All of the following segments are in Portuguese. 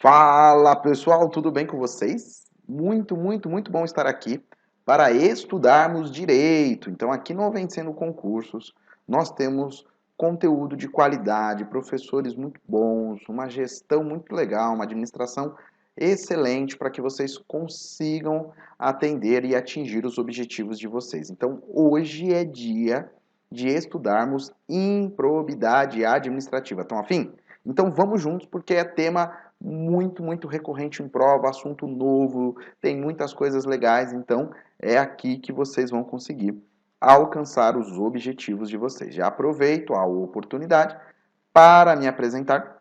Fala pessoal, tudo bem com vocês? Muito bom estar aqui para estudarmos direito. Então, aqui no Vencendo Concursos, nós temos conteúdo de qualidade, professores muito bons, uma gestão muito legal, uma administração excelente para que vocês consigam atender e atingir os objetivos de vocês. Então, hoje é dia de estudarmos improbidade administrativa. Estão afim? Então, vamos juntos porque é tema muito recorrente em prova, assunto novo, tem muitas coisas legais, então é aqui que vocês vão conseguir alcançar os objetivos de vocês. Já aproveito a oportunidade para me apresentar.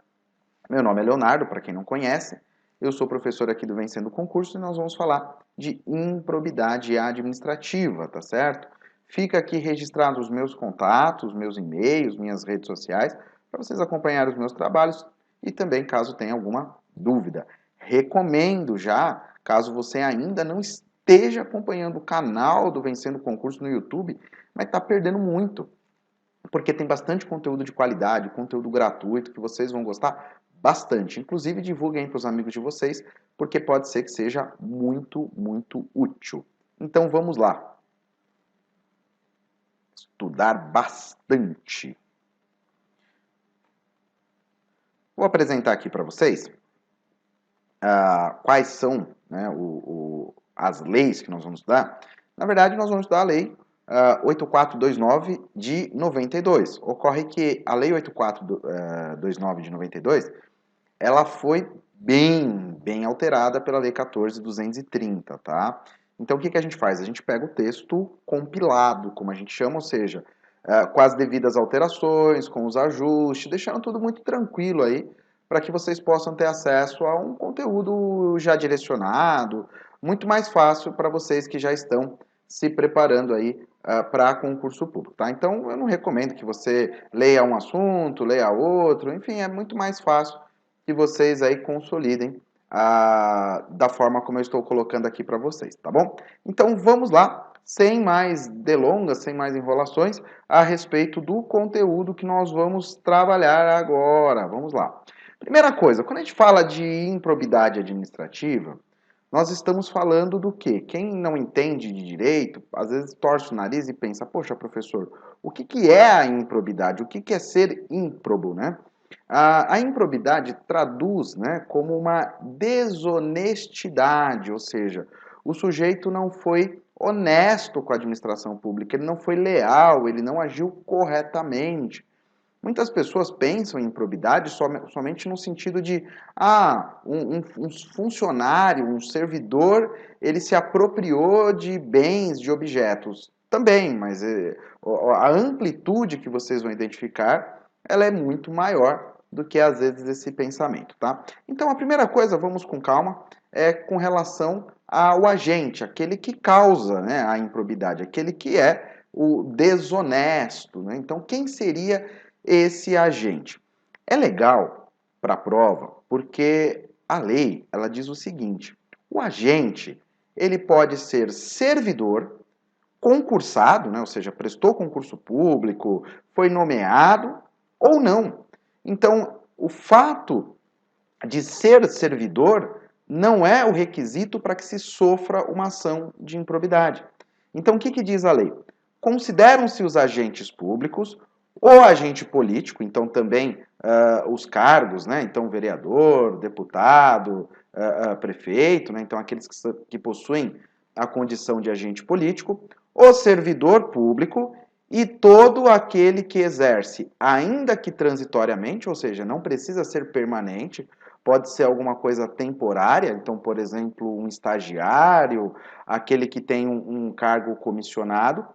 Meu nome é Leonardo, para quem não conhece, eu sou professor aqui do Vencendo Concurso e nós vamos falar de improbidade administrativa, tá certo? Fica aqui registrado os meus contatos, meus e-mails, minhas redes sociais, para vocês acompanharem os meus trabalhos e também caso tenha alguma dúvida. Recomendo já, caso você ainda não esteja acompanhando o canal do Vencendo Concurso no YouTube, mas está perdendo muito, porque tem bastante conteúdo de qualidade, conteúdo gratuito que vocês vão gostar bastante. Inclusive, divulguem para os amigos de vocês, porque pode ser que seja muito útil. Então, vamos lá. Estudar bastante. Vou apresentar aqui para vocês quais são, né, as leis que nós vamos estudar. Na verdade, nós vamos estudar a lei 8429 de 92. Ocorre que a lei 8429 de 92, ela foi bem alterada pela lei 14.230, tá? Então, o que a gente faz? A gente pega o texto compilado, como a gente chama, ou seja, com as devidas alterações, com os ajustes, deixando tudo muito tranquilo aí, para que vocês possam ter acesso a um conteúdo já direcionado, muito mais fácil para vocês que já estão se preparando aí para concurso público, tá? Então, eu não recomendo que você leia um assunto, leia outro, enfim, é muito mais fácil que vocês aí consolidem da forma como eu estou colocando aqui para vocês, tá bom? Então, vamos lá, sem mais delongas, sem mais enrolações, a respeito do conteúdo que nós vamos trabalhar agora. Vamos lá. Primeira coisa, quando a gente fala de improbidade administrativa, nós estamos falando do quê? Quem não entende de direito, às vezes torce o nariz e pensa, poxa, professor, o que é a improbidade? O que é ser ímprobo, né? A improbidade traduz, né, como uma desonestidade, ou seja, o sujeito não foi honesto com a administração pública, ele não foi leal, ele não agiu corretamente. Muitas pessoas pensam em improbidade somente no sentido de, um funcionário, um servidor, ele se apropriou de bens, de objetos. Também, mas a amplitude que vocês vão identificar, ela é muito maior do que às vezes esse pensamento, tá? Então a primeira coisa, vamos com calma, é com relação ao agente, aquele que causa, né, a improbidade, aquele que é o desonesto, né? Então quem seria esse agente? É legal para a prova porque a lei ela diz o seguinte: o agente ele pode ser servidor, concursado, né, ou seja, prestou concurso público, foi nomeado ou não. Então, o fato de ser servidor não é o requisito para que se sofra uma ação de improbidade. Então, o que diz a lei? Consideram-se os agentes públicos, o agente político, então também os cargos, né? Então, vereador, deputado, prefeito, né? Então aqueles que possuem a condição de agente político, o servidor público e todo aquele que exerce, ainda que transitoriamente, ou seja, não precisa ser permanente, pode ser alguma coisa temporária, então, por exemplo, um estagiário, aquele que tem um cargo comissionado,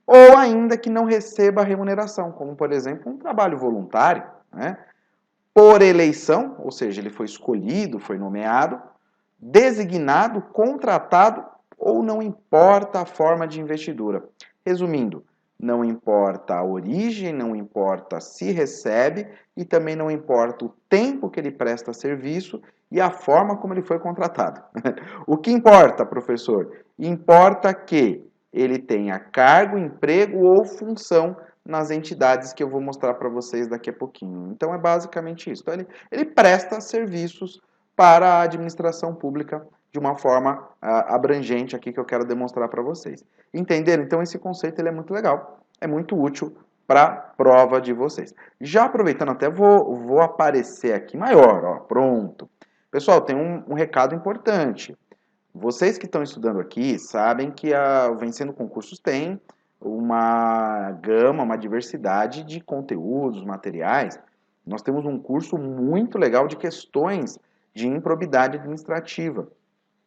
ou ainda que não receba remuneração, como, por exemplo, um trabalho voluntário, né? Por eleição, ou seja, ele foi escolhido, foi nomeado, designado, contratado ou não importa a forma de investidura. Resumindo, não importa a origem, não importa se recebe e também não importa o tempo que ele presta serviço e a forma como ele foi contratado. O que importa, professor? Importa que ele tenha cargo, emprego ou função nas entidades que eu vou mostrar para vocês daqui a pouquinho. Então é basicamente isso. Então, ele presta serviços para a administração pública de uma forma abrangente aqui que eu quero demonstrar para vocês. Entenderam? Então esse conceito ele é muito legal, é muito útil para a prova de vocês. Já aproveitando até vou aparecer aqui maior, ó, pronto. Pessoal, tem um recado importante. Vocês que estão estudando aqui sabem que o Vencendo Concursos tem uma gama, uma diversidade de conteúdos, materiais. Nós temos um curso muito legal de questões de improbidade administrativa.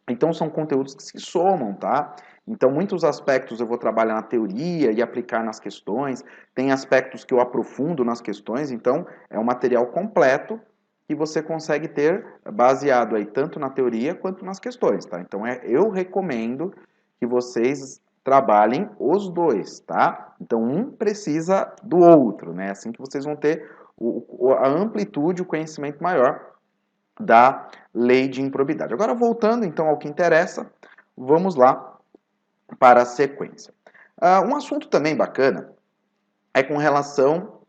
Então, são conteúdos que se somam, tá? Então, muitos aspectos eu vou trabalhar na teoria e aplicar nas questões. Tem aspectos que eu aprofundo nas questões. Então, é um material completo que você consegue ter baseado aí tanto na teoria quanto nas questões, tá? Então, eu recomendo que vocês trabalhem os dois, tá? Então, um precisa do outro, né? Assim que vocês vão ter a amplitude, o conhecimento maior da lei de improbidade. Agora, voltando então ao que interessa, vamos lá para a sequência. Um assunto também bacana é com relação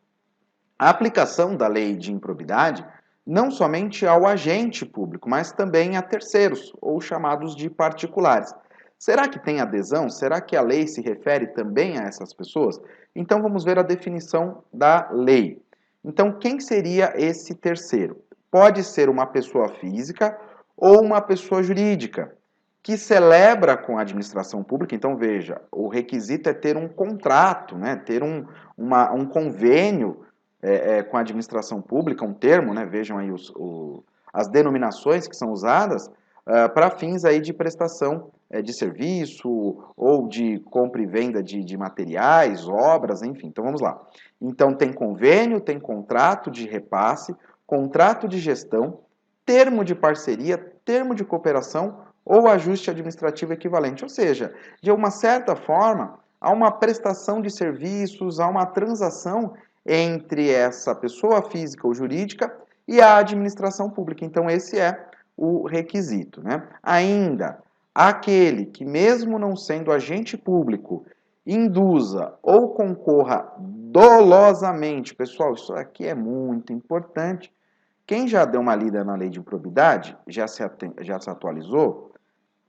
à aplicação da lei de improbidade não somente ao agente público, mas também a terceiros, ou chamados de particulares. Será que tem adesão? Será que a lei se refere também a essas pessoas? Então vamos ver a definição da lei. Então, quem seria esse terceiro? Pode ser uma pessoa física ou uma pessoa jurídica que celebra com a administração pública. Então, veja, o requisito é ter um contrato, né? Ter um convênio com a administração pública, um termo, né? Vejam aí as denominações que são usadas para fins aí de prestação de serviço ou de compra e venda de materiais, obras, enfim. Então, vamos lá. Então, tem convênio, tem contrato de repasse, contrato de gestão, termo de parceria, termo de cooperação ou ajuste administrativo equivalente. Ou seja, de uma certa forma, há uma prestação de serviços, há uma transação entre essa pessoa física ou jurídica e a administração pública. Então, esse é o requisito, né? Ainda, aquele que, mesmo não sendo agente público, induza ou concorra dolosamente, pessoal, isso aqui é muito importante. Quem já deu uma lida na lei de improbidade, já se atualizou,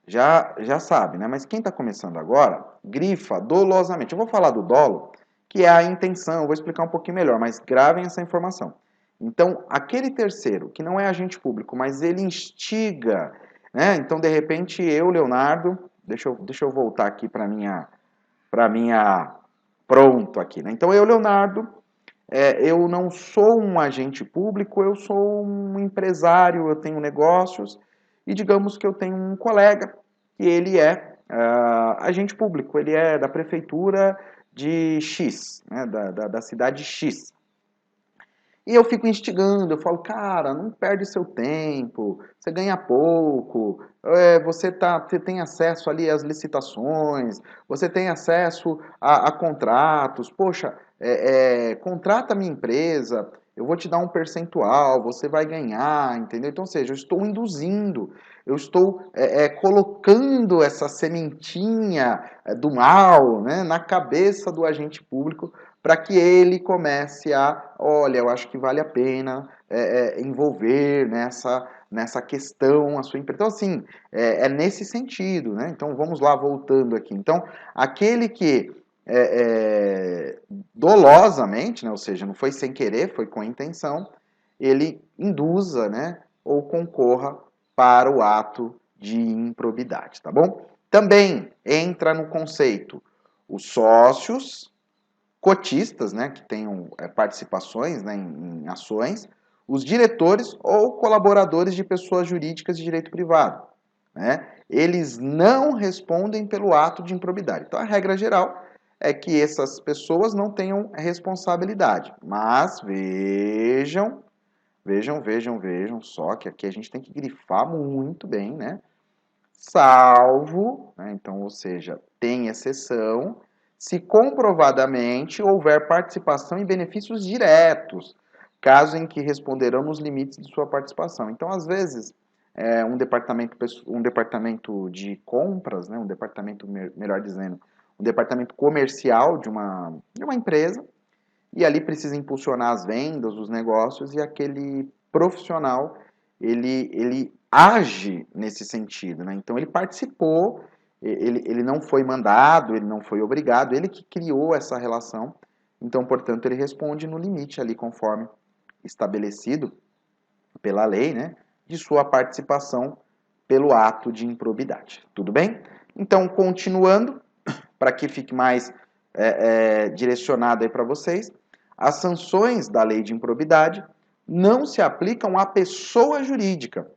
já sabe, né? Mas quem está começando agora, grifa dolosamente. Eu vou falar do dolo, que é a intenção, eu vou explicar um pouquinho melhor, mas gravem essa informação. Então, aquele terceiro, que não é agente público, mas ele instiga, né? Então, de repente, eu, Leonardo, deixa eu voltar aqui para minha, pronto aqui, né? Então, eu, Leonardo, eu não sou um agente público, eu sou um empresário, eu tenho negócios, e digamos que eu tenho um colega que ele é agente público, ele é da prefeitura de X, né, da cidade X. E eu fico instigando, eu falo, cara, não perde seu tempo, você ganha pouco, você tem acesso ali às licitações, você tem acesso a contratos, poxa, contrata a minha empresa, eu vou te dar um percentual, você vai ganhar, entendeu? Então, ou seja, eu estou induzindo, eu estou colocando essa sementinha do mal, né, na cabeça do agente público para que ele comece olha, eu acho que vale a pena envolver nessa questão a sua empresa. Então, assim, nesse sentido, né? Então, vamos lá, voltando aqui. Então, aquele que dolosamente, né, ou seja, não foi sem querer, foi com intenção, ele induza, né, ou concorra para o ato de improbidade, tá bom? Também entra no conceito os sócios, cotistas, né, que tenham participações, né, em ações, os diretores ou colaboradores de pessoas jurídicas de direito privado, né? Eles não respondem pelo ato de improbidade. Então, a regra geral é que essas pessoas não tenham responsabilidade. Mas vejam, só que aqui a gente tem que grifar muito bem, né? Salvo, né? Então, ou seja, tem exceção, se comprovadamente houver participação em benefícios diretos, caso em que responderão nos limites de sua participação. Então, às vezes, um departamento de compras, né, melhor dizendo, um departamento comercial de uma empresa, e ali precisa impulsionar as vendas, os negócios, e aquele profissional, ele age nesse sentido, né? Então ele participou, ele não foi mandado, ele não foi obrigado, ele que criou essa relação, então, portanto, ele responde no limite ali, conforme estabelecido pela lei, né, de sua participação pelo ato de improbidade. Tudo bem? Então, continuando, para que fique mais direcionado aí para vocês, as sanções da lei de improbidade não se aplicam à pessoa jurídica,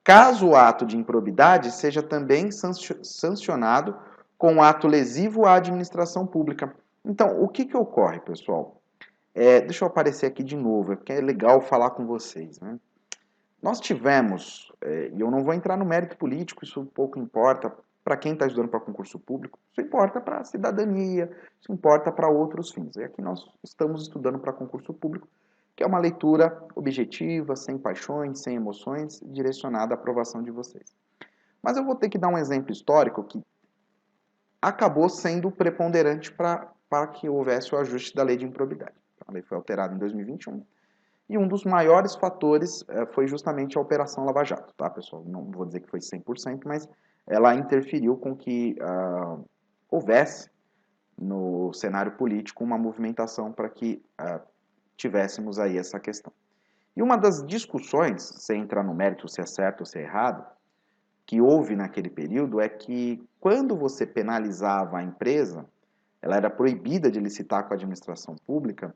caso o ato de improbidade seja também sancionado com ato lesivo à administração pública. Então, o que ocorre, pessoal? Deixa eu aparecer aqui de novo, porque é legal falar com vocês, né? Nós tivemos, e eu não vou entrar no mérito político, isso pouco importa para quem está estudando para concurso público, isso importa para a cidadania, isso importa para outros fins. E aqui nós estamos estudando para concurso público, que é uma leitura objetiva, sem paixões, sem emoções, direcionada à aprovação de vocês. Mas eu vou ter que dar um exemplo histórico que acabou sendo preponderante para que houvesse o ajuste da lei de improbidade. A lei foi alterada em 2021. E um dos maiores fatores foi justamente a Operação Lava Jato, tá, pessoal? Não vou dizer que foi 100%, mas ela interferiu com que houvesse no cenário político uma movimentação para que tivéssemos aí essa questão. E uma das discussões, sem entrar no mérito se é certo ou se é errado, que houve naquele período é que quando você penalizava a empresa, ela era proibida de licitar com a administração pública,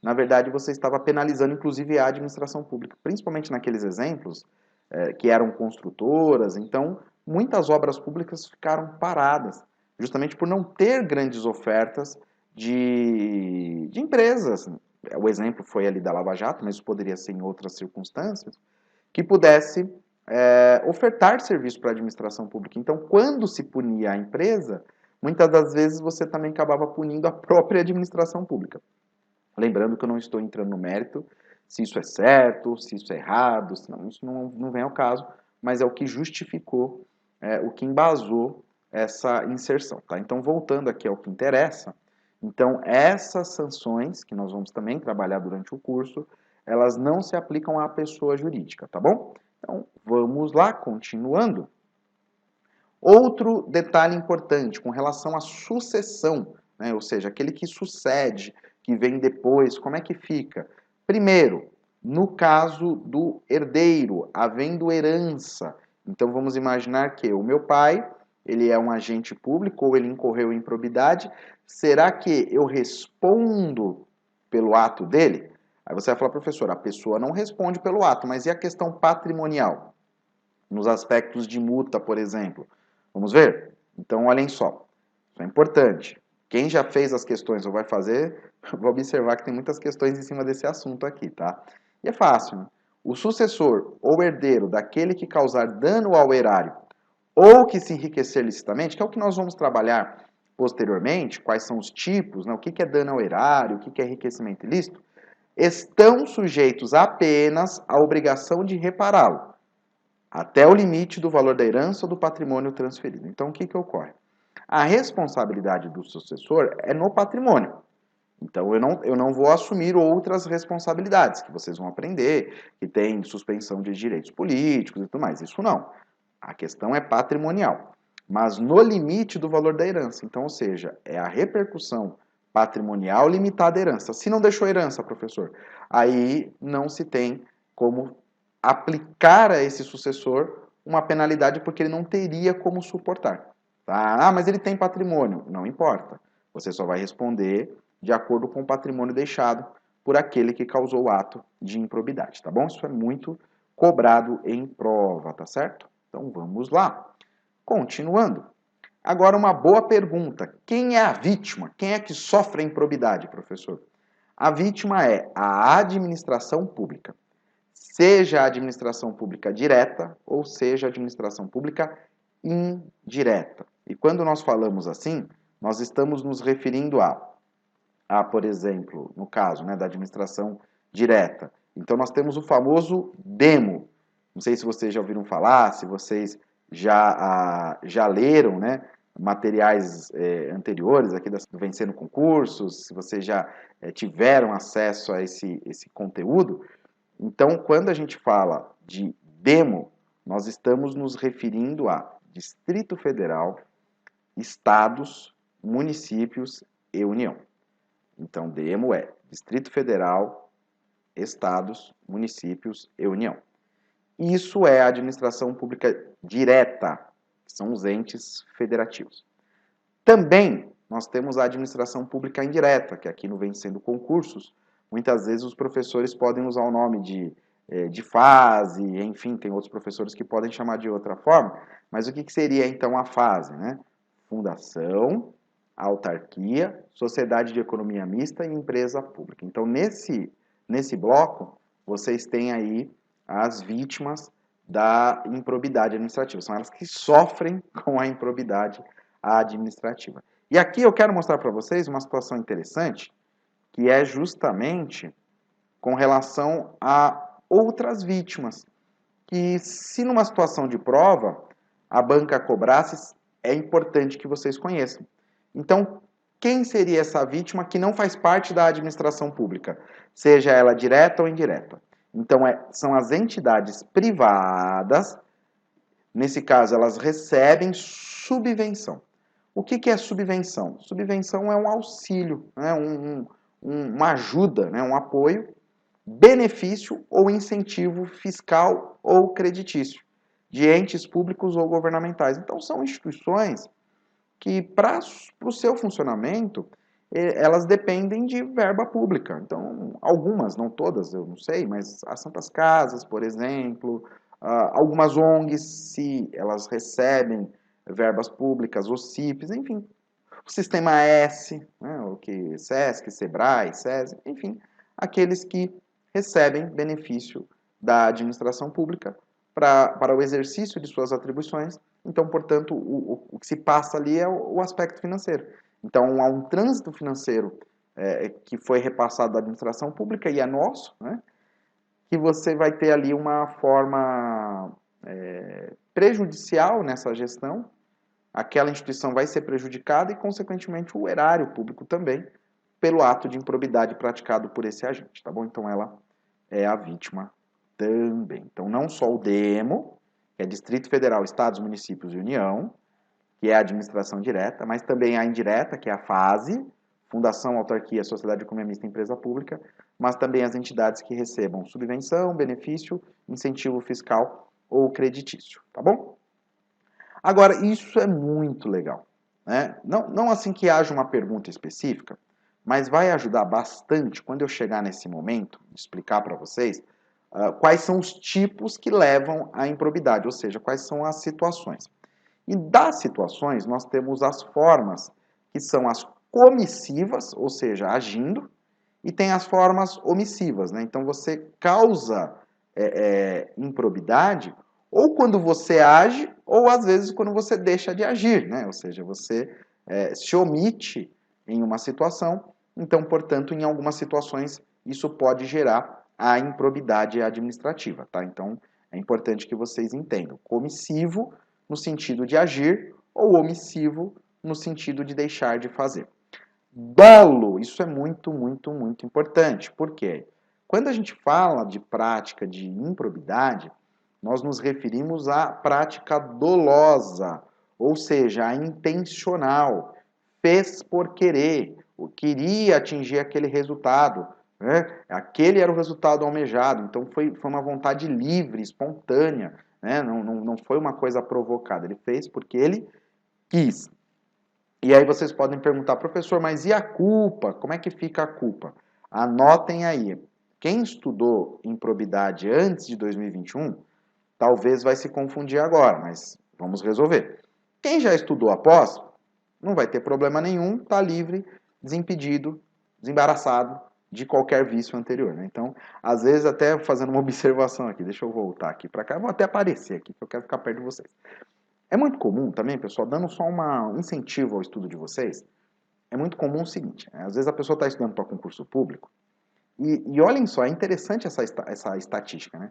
na verdade você estava penalizando inclusive a administração pública, principalmente naqueles exemplos que eram construtoras, então muitas obras públicas ficaram paradas, justamente por não ter grandes ofertas de empresas. O exemplo foi ali da Lava Jato, mas isso poderia ser em outras circunstâncias, que pudesse ofertar serviço para a administração pública. Então, quando se punia a empresa, muitas das vezes você também acabava punindo a própria administração pública. Lembrando que eu não estou entrando no mérito se isso é certo, se isso é errado, isso não vem ao caso, mas é o que justificou, o que embasou essa inserção. Tá? Então, voltando aqui ao que interessa, então essas sanções, que nós vamos também trabalhar durante o curso, elas não se aplicam à pessoa jurídica, tá bom? Então, vamos lá, continuando. Outro detalhe importante com relação à sucessão, né, ou seja, aquele que sucede, que vem depois, como é que fica? Primeiro, no caso do herdeiro, havendo herança. Então, vamos imaginar que o meu pai, ele é um agente público ou ele incorreu em improbidade. Será que eu respondo pelo ato dele? Aí você vai falar, professor, a pessoa não responde pelo ato, mas e a questão patrimonial? Nos aspectos de multa, por exemplo. Vamos ver? Então, olhem só. Isso é importante. Quem já fez as questões ou vai fazer, vai observar que tem muitas questões em cima desse assunto aqui, tá? E é fácil, né? O sucessor ou herdeiro daquele que causar dano ao erário ou que se enriquecer licitamente, que é o que nós vamos trabalhar posteriormente, quais são os tipos, né? O que é dano ao erário, o que é enriquecimento ilícito, estão sujeitos apenas à obrigação de repará-lo, até o limite do valor da herança ou do patrimônio transferido. Então, o que ocorre? A responsabilidade do sucessor é no patrimônio. Então, eu não vou assumir outras responsabilidades, que vocês vão aprender, que tem suspensão de direitos políticos e tudo mais. Isso não. A questão é patrimonial. Mas no limite do valor da herança. Então, ou seja, é a repercussão patrimonial limitada à herança. Se não deixou herança, professor, aí não se tem como aplicar a esse sucessor uma penalidade porque ele não teria como suportar. Tá? Ah, mas ele tem patrimônio. Não importa. Você só vai responder de acordo com o patrimônio deixado por aquele que causou o ato de improbidade, tá bom? Isso é muito cobrado em prova, tá certo? Então vamos lá. Continuando. Agora uma boa pergunta. Quem é a vítima? Quem é que sofre a improbidade, professor? A vítima é a administração pública. Seja a administração pública direta ou seja a administração pública indireta. E quando nós falamos assim, nós estamos nos referindo por exemplo, no caso, né, da administração direta. Então nós temos o famoso demo. Não sei se vocês já ouviram falar, se vocês já leram, né, materiais anteriores aqui do Vencendo Concursos, se vocês já tiveram acesso a esse conteúdo. Então, quando a gente fala de demo, nós estamos nos referindo a Distrito Federal, estados, municípios e União. Então, DEMO é Distrito Federal, estados, municípios e União. Isso é a administração pública direta, que são os entes federativos. Também nós temos a administração pública indireta, que aqui no Vencendo Concursos, muitas vezes os professores podem usar o nome de fase, enfim, tem outros professores que podem chamar de outra forma, mas o que seria então a fase, né? Fundação, autarquia, sociedade de economia mista e empresa pública. Então, nesse bloco, vocês têm aí as vítimas da improbidade administrativa. São elas que sofrem com a improbidade administrativa. E aqui eu quero mostrar para vocês uma situação interessante, que é justamente com relação a outras vítimas, que se numa situação de prova a banca cobrasse, é importante que vocês conheçam. Então, quem seria essa vítima que não faz parte da administração pública, seja ela direta ou indireta? Então, são as entidades privadas, nesse caso, elas recebem subvenção. O que é subvenção? Subvenção é um auxílio, né? Uma ajuda, né? Um apoio, benefício ou incentivo fiscal ou creditício de entes públicos ou governamentais. Então, são instituições que, para o seu funcionamento, elas dependem de verba pública. Então, algumas, não todas, eu não sei, mas as Santas Casas, por exemplo, algumas ONGs, se elas recebem verbas públicas, os CIPs, enfim, o Sistema S, né, o que SESC, SEBRAE, SESI, enfim, aqueles que recebem benefício da administração pública para o exercício de suas atribuições. Então, portanto, o que se passa ali é o aspecto financeiro. Então, há um trânsito financeiro que foi repassado da administração pública e é nosso, né, que você vai ter ali uma forma prejudicial nessa gestão, aquela instituição vai ser prejudicada e, consequentemente, o erário público também, pelo ato de improbidade praticado por esse agente, tá bom? Então, ela é a vítima também. Então, não só o DEMO, que é Distrito Federal, Estados, Municípios e União, que é a administração direta, mas também a indireta, que é a FASE, Fundação, Autarquia, Sociedade Economista e Empresa Pública, mas também as entidades que recebam subvenção, benefício, incentivo fiscal ou creditício, tá bom? Agora, isso é muito legal, né? Não assim que haja uma pergunta específica, mas vai ajudar bastante quando eu chegar nesse momento de explicar para vocês quais são os tipos que levam à improbidade, ou seja, quais são as situações. E das situações, nós temos as formas, que são as comissivas, ou seja, agindo, e tem as formas omissivas, né? Então, você causa improbidade ou quando você age, ou às vezes quando você deixa de agir, né? Ou seja, você se omite em uma situação, então, portanto, em algumas situações, isso pode gerar a improbidade administrativa, tá? Então, é importante que vocês entendam. Comissivo, no sentido de agir, ou omissivo, no sentido de deixar de fazer. Dolo, isso é muito, muito, muito importante. Por quê? Quando a gente fala de prática de improbidade, nós nos referimos à prática dolosa, ou seja, a intencional, fez por querer, queria atingir aquele resultado, né? Aquele era o resultado almejado, então foi uma vontade livre, espontânea, né? Não foi uma coisa provocada, ele fez porque ele quis. E aí vocês podem perguntar, professor, mas e a culpa? Como é que fica a culpa? Anotem aí. Quem estudou improbidade antes de 2021, talvez vai se confundir agora, mas vamos resolver. Quem já estudou após, não vai ter problema nenhum, está livre, desimpedido, desembaraçado de qualquer vício anterior, né? Então, às vezes, até fazendo uma observação aqui, deixa eu voltar aqui para cá, vou até aparecer aqui, que eu quero ficar perto de vocês. É muito comum também, pessoal, dando só um incentivo ao estudo de vocês, é muito comum o seguinte, né? Às vezes a pessoa está estudando para concurso público, e olhem só, é interessante essa estatística, né?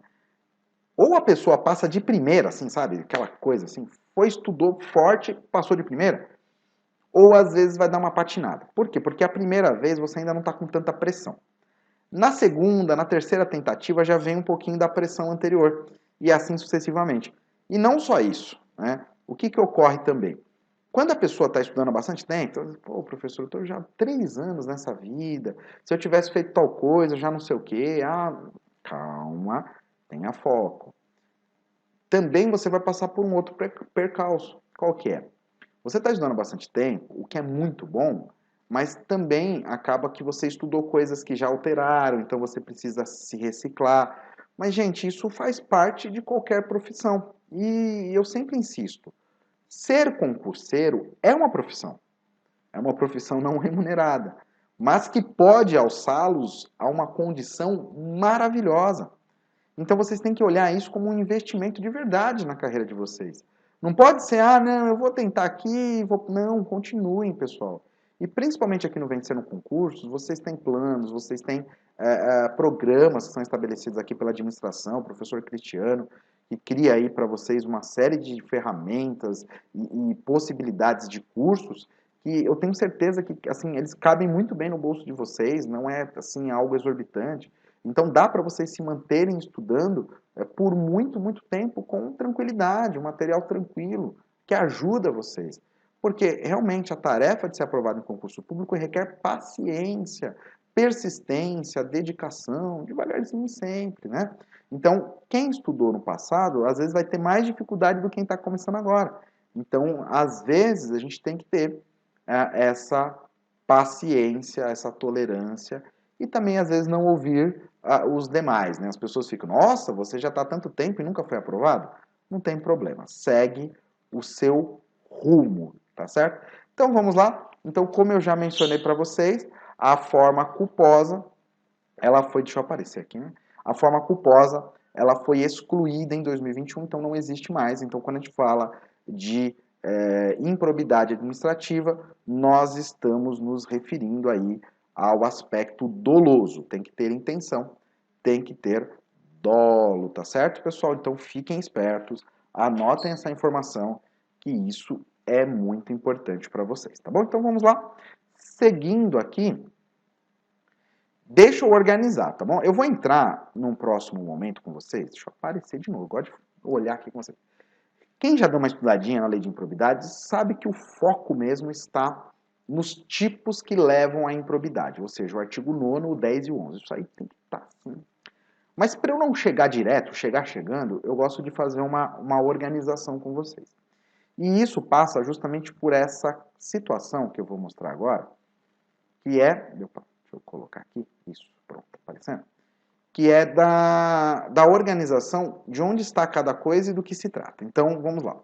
Ou a pessoa passa de primeira, assim, sabe? Aquela coisa assim, estudou forte, passou de primeira, ou às vezes vai dar uma patinada. Por quê? Porque a primeira vez você ainda não está com tanta pressão. Na segunda, na terceira tentativa já vem um pouquinho da pressão anterior, e assim sucessivamente. E não só isso, né? O que ocorre também? Quando a pessoa está estudando há bastante tempo, então, pô, professor, eu estou já há 3 anos nessa vida, se eu tivesse feito tal coisa, já não sei o quê, calma, tenha foco. Também você vai passar por um outro percalço. Qual que é? Você está estudando há bastante tempo, o que é muito bom, mas também acaba que você estudou coisas que já alteraram, então você precisa se reciclar. Mas, gente, isso faz parte de qualquer profissão. E eu sempre insisto, ser concurseiro é uma profissão. É uma profissão não remunerada, mas que pode alçá-los a uma condição maravilhosa. Então vocês têm que olhar isso como um investimento de verdade na carreira de vocês. Não pode ser, não, eu vou tentar aqui, vou... Não, continuem, pessoal. E principalmente aqui no Vencendo Concursos, vocês têm planos, vocês têm programas que são estabelecidos aqui pela administração, o professor Cristiano, que cria aí para vocês uma série de ferramentas e possibilidades de cursos que eu tenho certeza que assim, eles cabem muito bem no bolso de vocês, não é assim algo exorbitante. Então dá para vocês se manterem estudando por muito, muito tempo com tranquilidade, um material tranquilo, que ajuda vocês. Porque realmente a tarefa de ser aprovado em concurso público requer paciência, persistência, dedicação, devagarzinho sempre, né? Então, quem estudou no passado, às vezes vai ter mais dificuldade do que quem está começando agora. Então, às vezes, a gente tem que ter essa paciência, essa tolerância e também, às vezes, não ouvir os demais, né? As pessoas ficam, nossa, você já está há tanto tempo e nunca foi aprovado? Não tem problema, segue o seu rumo, tá certo? Então, vamos lá. Então, como eu já mencionei para vocês, a forma culposa, ela foi, deixa eu aparecer aqui, né? A forma culposa, ela foi excluída em 2021, então não existe mais. Então, quando a gente fala de improbidade administrativa, nós estamos nos referindo aí ao aspecto doloso. Tem que ter intenção, tem que ter dolo, tá certo, pessoal? Então fiquem espertos, anotem essa informação, que isso é muito importante para vocês, tá bom? Então vamos lá. Seguindo aqui, deixa eu organizar, tá bom? Eu vou entrar num próximo momento com vocês. Deixa eu aparecer de novo, eu gosto de olhar aqui com vocês. Quem já deu uma estudadinha na lei de improbidade sabe que o foco mesmo está nos tipos que levam à improbidade, ou seja, o artigo 9º, o 10 e o 11. Isso aí tem que estar assim. Mas para eu não chegar direto, chegar chegando, eu gosto de fazer uma organização com vocês. E isso passa justamente por essa situação que eu vou mostrar agora, que é... Opa, deixa eu colocar aqui. Isso, pronto, tá aparecendo. Que é da organização de onde está cada coisa e do que se trata. Então, vamos lá.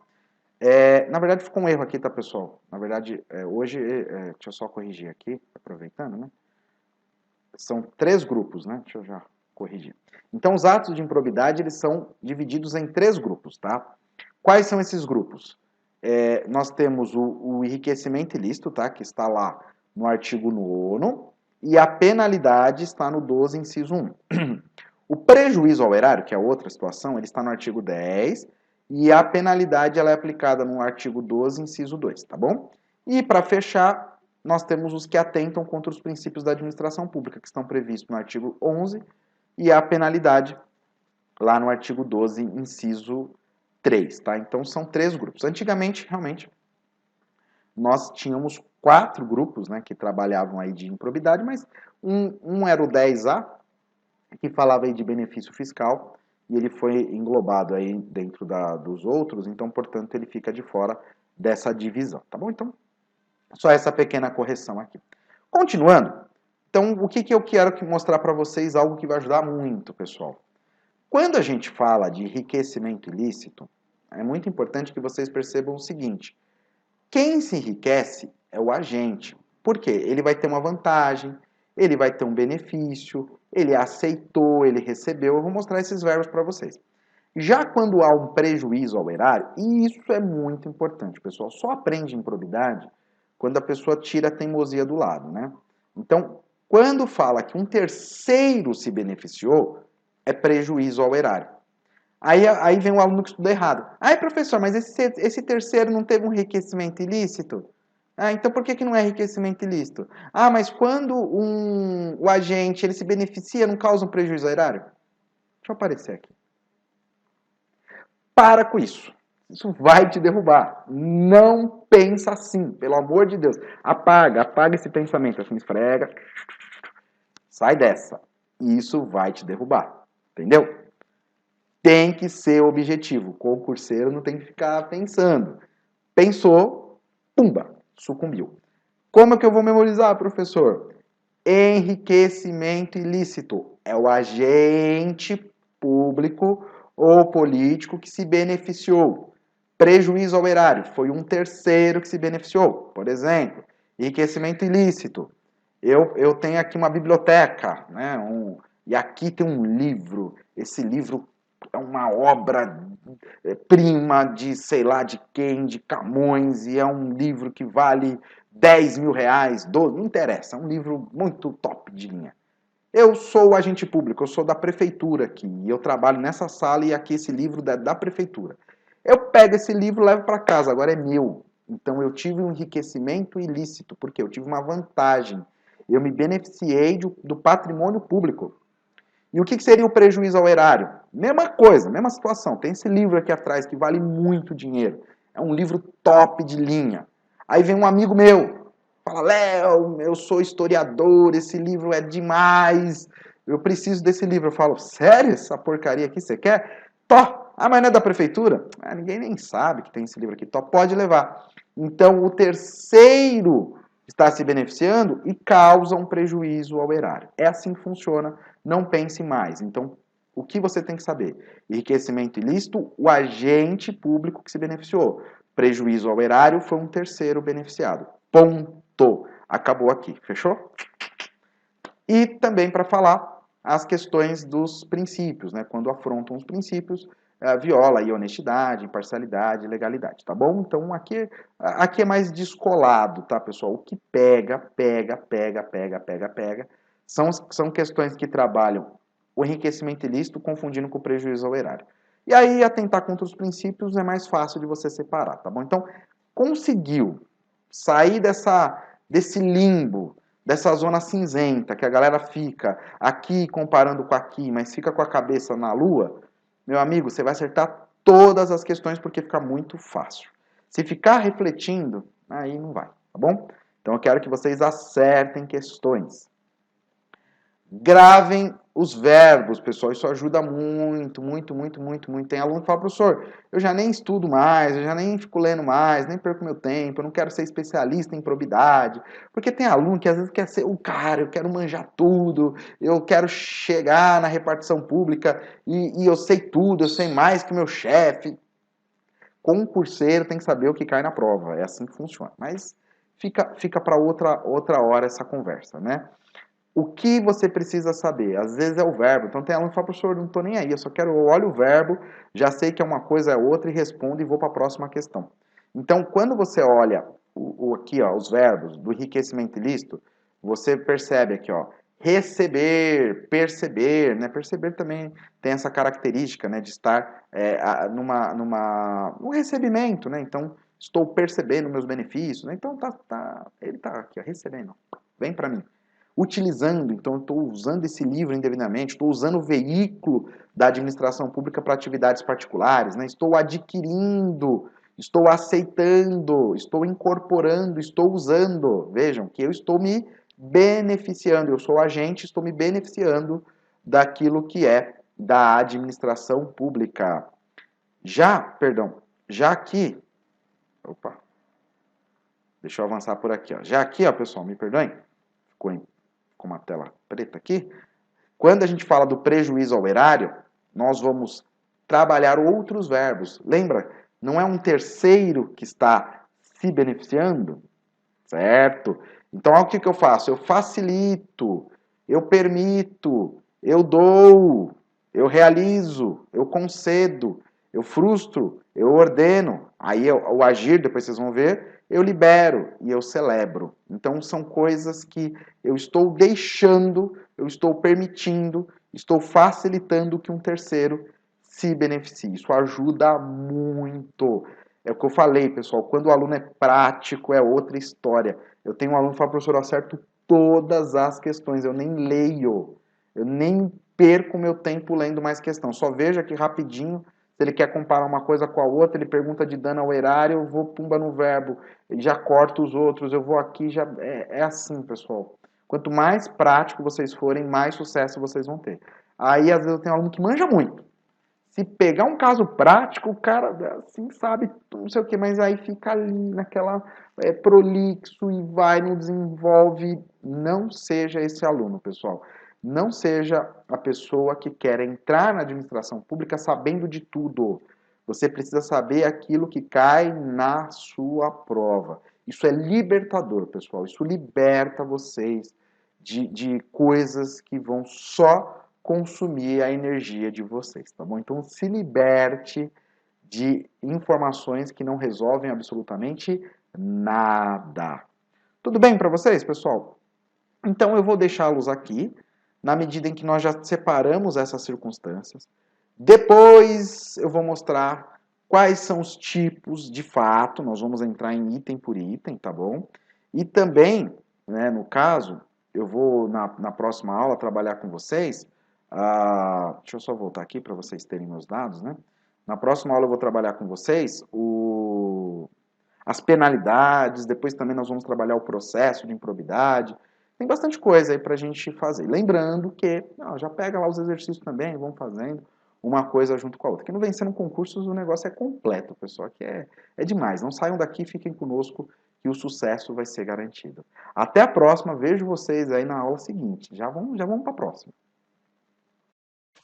Na verdade, ficou um erro aqui, tá, pessoal? Na verdade, hoje, deixa eu só corrigir aqui, aproveitando, né? São 3 grupos, né? Deixa eu já corrigir. Então, os atos de improbidade, eles são divididos em 3 grupos, tá? Quais são esses grupos? Nós temos o enriquecimento ilícito, tá? Que está lá no artigo 9º, e a penalidade está no 12, inciso 1. O prejuízo ao erário, que é outra situação, ele está no artigo 10, e a penalidade ela é aplicada no artigo 12, inciso 2, tá bom? E para fechar, nós temos os que atentam contra os princípios da administração pública, que estão previstos no artigo 11, e a penalidade lá no artigo 12, inciso 3, tá? Então são 3 grupos. Antigamente, realmente, nós tínhamos 4 grupos, né, que trabalhavam aí de improbidade, mas um era o 10A, que falava aí de benefício fiscal, e ele foi englobado aí dentro dos outros, então, portanto, ele fica de fora dessa divisão, tá bom? Então, só essa pequena correção aqui. Continuando, então, o que eu quero mostrar para vocês, algo que vai ajudar muito, pessoal. Quando a gente fala de enriquecimento ilícito, é muito importante que vocês percebam o seguinte: quem se enriquece é o agente. Por quê? Ele vai ter uma vantagem, ele vai ter um benefício, ele aceitou, ele recebeu. Eu vou mostrar esses verbos para vocês. Já quando há um prejuízo ao erário, e isso é muito importante, pessoal, só aprende improbidade quando a pessoa tira a teimosia do lado, né? Então, quando fala que um terceiro se beneficiou, é prejuízo ao erário. Aí vem o aluno que estuda errado. Ai, professor, mas esse terceiro não teve um enriquecimento ilícito? Então por que não é enriquecimento ilícito? Mas quando o agente ele se beneficia, não causa um prejuízo ao erário? Deixa eu aparecer aqui. Para com isso. Isso vai te derrubar. Não pensa assim, pelo amor de Deus. Apaga esse pensamento, assim, esfrega. Sai dessa. Isso vai te derrubar. Entendeu? Tem que ser objetivo. O concurseiro não tem que ficar pensando. Pensou, pumba, sucumbiu. Como é que eu vou memorizar, professor? Enriquecimento ilícito. É o agente público ou político que se beneficiou. Prejuízo ao erário. Foi um terceiro que se beneficiou. Por exemplo, enriquecimento ilícito. Eu tenho aqui uma biblioteca, né? E aqui tem um livro. Esse livro é uma obra prima de sei lá de quem, de Camões, e é um livro que vale 10 mil reais, 12, não interessa, é um livro muito top de linha. Eu sou o agente público, eu sou da prefeitura aqui, e eu trabalho nessa sala e aqui esse livro da prefeitura. Eu pego esse livro e levo para casa, agora é meu. Então eu tive um enriquecimento ilícito, porque eu tive uma vantagem. Eu me beneficiei do patrimônio público. E o que seria o prejuízo ao erário? Mesma coisa, mesma situação. Tem esse livro aqui atrás que vale muito dinheiro. É um livro top de linha. Aí vem um amigo meu, fala, Léo, eu sou historiador, esse livro é demais, eu preciso desse livro. Eu falo, sério? Essa porcaria aqui você quer? Tó! Ah, mas não é da prefeitura? Ah, ninguém nem sabe que tem esse livro aqui. Tó, pode levar. Então, o terceiro está se beneficiando e causa um prejuízo ao erário. É assim que funciona, não pense mais. Então, o que você tem que saber? Enriquecimento ilícito, o agente público que se beneficiou. Prejuízo ao erário foi um terceiro beneficiado. Ponto. Acabou aqui. Fechou? E também para falar as questões dos princípios, né? Quando afrontam os princípios, viola aí honestidade, imparcialidade, legalidade, tá bom? Então aqui é mais descolado, tá, pessoal? O que pega, são questões que trabalham o enriquecimento ilícito confundindo com o prejuízo ao erário. E aí, atentar contra os princípios é mais fácil de você separar, tá bom? Então, conseguiu sair desse limbo, dessa zona cinzenta que a galera fica aqui comparando com aqui, mas fica com a cabeça na lua, meu amigo, você vai acertar todas as questões porque fica muito fácil. Se ficar refletindo, aí não vai, tá bom? Então eu quero que vocês acertem questões. Gravem os verbos, pessoal. Isso ajuda muito, muito, muito, muito, muito. Tem aluno que fala, professor, eu já nem estudo mais, eu já nem fico lendo mais, nem perco meu tempo, eu não quero ser especialista em probidade. Porque tem aluno que às vezes quer ser o cara, eu quero manjar tudo, eu quero chegar na repartição pública e eu sei tudo, eu sei mais que meu chefe. Concurseiro tem que saber o que cai na prova, é assim que funciona. Mas fica para outra hora essa conversa, né? O que você precisa saber? Às vezes é o verbo. Então tem aluno que fala, professor, não estou nem aí, eu olho o verbo, já sei que é uma coisa, é outra, e respondo e vou para a próxima questão. Então, quando você olha aqui, ó, os verbos do enriquecimento ilícito, você percebe aqui, ó, receber, perceber, né? Perceber também tem essa característica, né, de estar num recebimento, né? Então, estou percebendo meus benefícios, né? Então, ele está aqui, ó, recebendo. Vem para mim utilizando, então estou usando esse livro indevidamente, estou usando o veículo da administração pública para atividades particulares, né? Estou adquirindo, estou aceitando, estou incorporando, estou usando. Vejam que eu estou me beneficiando, eu sou agente, estou me beneficiando daquilo que é da administração pública. Já aqui, opa, deixa eu avançar por aqui, ó. Já aqui, ó, pessoal, me perdoem, ficou com uma tela preta aqui. Quando a gente fala do prejuízo ao erário, nós vamos trabalhar outros verbos. Lembra? Não é um terceiro que está se beneficiando, certo? Então, o que eu faço? Eu facilito, eu permito, eu dou, eu realizo, eu concedo, eu frustro, eu ordeno. Aí o agir, depois vocês vão ver, eu libero e eu celebro. Então são coisas que eu estou deixando, eu estou permitindo, estou facilitando que um terceiro se beneficie. Isso ajuda muito. É o que eu falei, pessoal, quando o aluno é prático é outra história. Eu tenho um aluno que fala, professor, eu acerto todas as questões, eu nem leio, eu nem perco meu tempo lendo mais questão. Só vejo aqui rapidinho Se ele quer comparar uma coisa com a outra, ele pergunta de dano ao erário, eu vou pumba no verbo, já corto os outros, eu vou aqui, já é assim, pessoal. Quanto mais prático vocês forem, mais sucesso vocês vão ter. Aí, às vezes, eu tenho um aluno que manja muito. Se pegar um caso prático, o cara, assim, sabe, não sei o que, mas aí fica ali naquela prolixo e vai, não desenvolve. Não seja esse aluno, pessoal. Não seja a pessoa que quer entrar na administração pública sabendo de tudo. Você precisa saber aquilo que cai na sua prova. Isso é libertador, pessoal. Isso liberta vocês de coisas que vão só consumir a energia de vocês, tá bom? Então se liberte de informações que não resolvem absolutamente nada. Tudo bem para vocês, pessoal? Então eu vou deixá-los aqui, na medida em que nós já separamos essas circunstâncias. Depois eu vou mostrar quais são os tipos de fato, nós vamos entrar em item por item, tá bom? E também, né, no caso, eu vou na próxima aula trabalhar com vocês. Deixa eu só voltar aqui para vocês terem meus dados, né? Na próxima aula eu vou trabalhar com vocês as penalidades, depois também nós vamos trabalhar o processo de improbidade. Tem bastante coisa aí para a gente fazer. Lembrando que, já pega lá os exercícios também, vão fazendo uma coisa junto com a outra. Que no Vencendo Concursos o negócio é completo, pessoal, que é demais. Não saiam daqui, fiquem conosco que o sucesso vai ser garantido. Até a próxima, vejo vocês aí na aula seguinte. Já vamos para a próxima.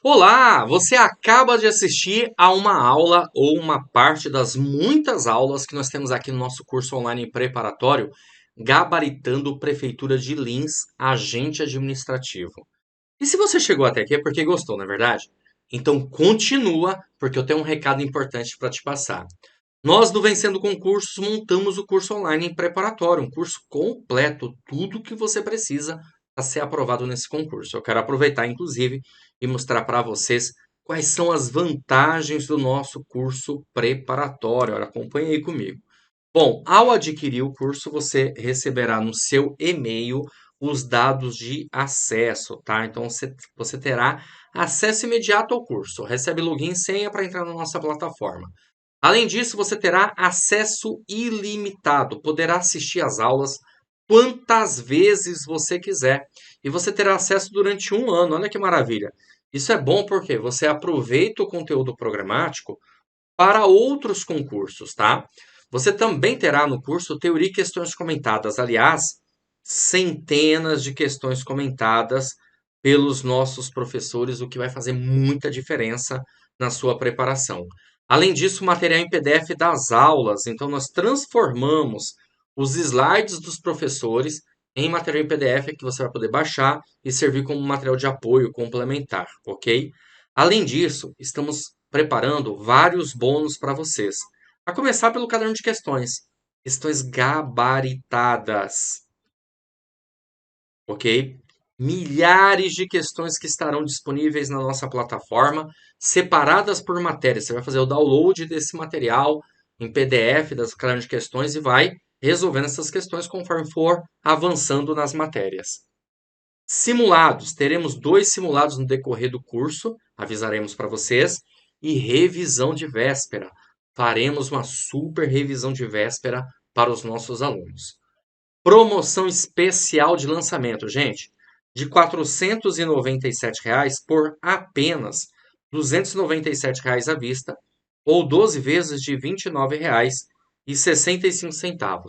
Olá! Você acaba de assistir a uma aula ou uma parte das muitas aulas que nós temos aqui no nosso curso online preparatório, Gabaritando Prefeitura de Lins, Agente Administrativo. E se você chegou até aqui é porque gostou, não é verdade? Então continua, porque eu tenho um recado importante para te passar. Nós do Vencendo Concursos montamos o curso online preparatório, um curso completo, tudo que você precisa para ser aprovado nesse concurso. Eu quero aproveitar, inclusive, e mostrar para vocês quais são as vantagens do nosso curso preparatório. Olha, acompanhe aí comigo. Bom, ao adquirir o curso, você receberá no seu e-mail os dados de acesso, tá? Então você terá acesso imediato ao curso. Recebe login e senha para entrar na nossa plataforma. Além disso, você terá acesso ilimitado, poderá assistir às aulas quantas vezes você quiser. E você terá acesso durante um ano. Olha que maravilha! Isso é bom porque você aproveita o conteúdo programático para outros concursos, tá? Você também terá no curso Teoria e Questões Comentadas. Aliás, centenas de questões comentadas pelos nossos professores, o que vai fazer muita diferença na sua preparação. Além disso, material em PDF das aulas. Então, nós transformamos os slides dos professores em material em PDF que você vai poder baixar e servir como material de apoio complementar, ok? Além disso, estamos preparando vários bônus para vocês. A começar pelo caderno de questões. Questões gabaritadas, ok? Milhares de questões que estarão disponíveis na nossa plataforma, separadas por matéria. Você vai fazer o download desse material em PDF das caderno de questões e vai resolvendo essas questões conforme for avançando nas matérias. Simulados. Teremos 2 simulados no decorrer do curso, avisaremos para vocês. E revisão de véspera. Faremos uma super revisão de véspera para os nossos alunos. Promoção especial de lançamento, gente, de R$ 497 por apenas R$ 297 à vista ou 12 vezes de R$ 29,65.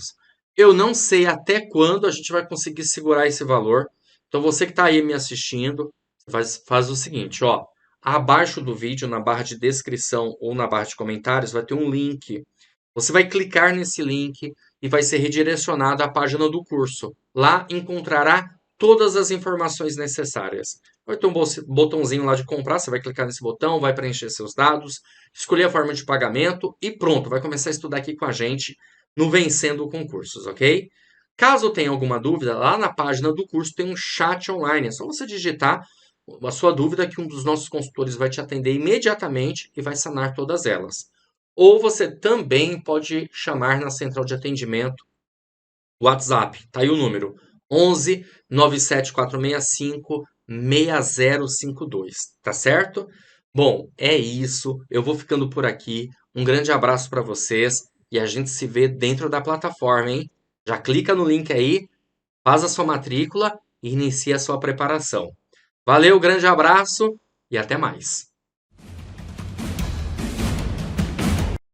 Eu não sei até quando a gente vai conseguir segurar esse valor. Então você que está aí me assistindo, faz o seguinte, ó, abaixo do vídeo, na barra de descrição ou na barra de comentários, vai ter um link. Você vai clicar nesse link e vai ser redirecionado à página do curso. Lá encontrará todas as informações necessárias. Vai ter um botãozinho lá de comprar, você vai clicar nesse botão, vai preencher seus dados, escolher a forma de pagamento e pronto, vai começar a estudar aqui com a gente no Vencendo Concursos, ok? Caso tenha alguma dúvida, lá na página do curso tem um chat online. É só você digitar a sua dúvida que um dos nossos consultores vai te atender imediatamente e vai sanar todas elas. Ou você também pode chamar na central de atendimento WhatsApp. Tá aí o número: 11 97465 6052, tá certo? Bom, é isso. Eu vou ficando por aqui. Um grande abraço para vocês e a gente se vê dentro da plataforma, hein? Já clica no link aí, faz a sua matrícula e inicia a sua preparação. Valeu, grande abraço e até mais.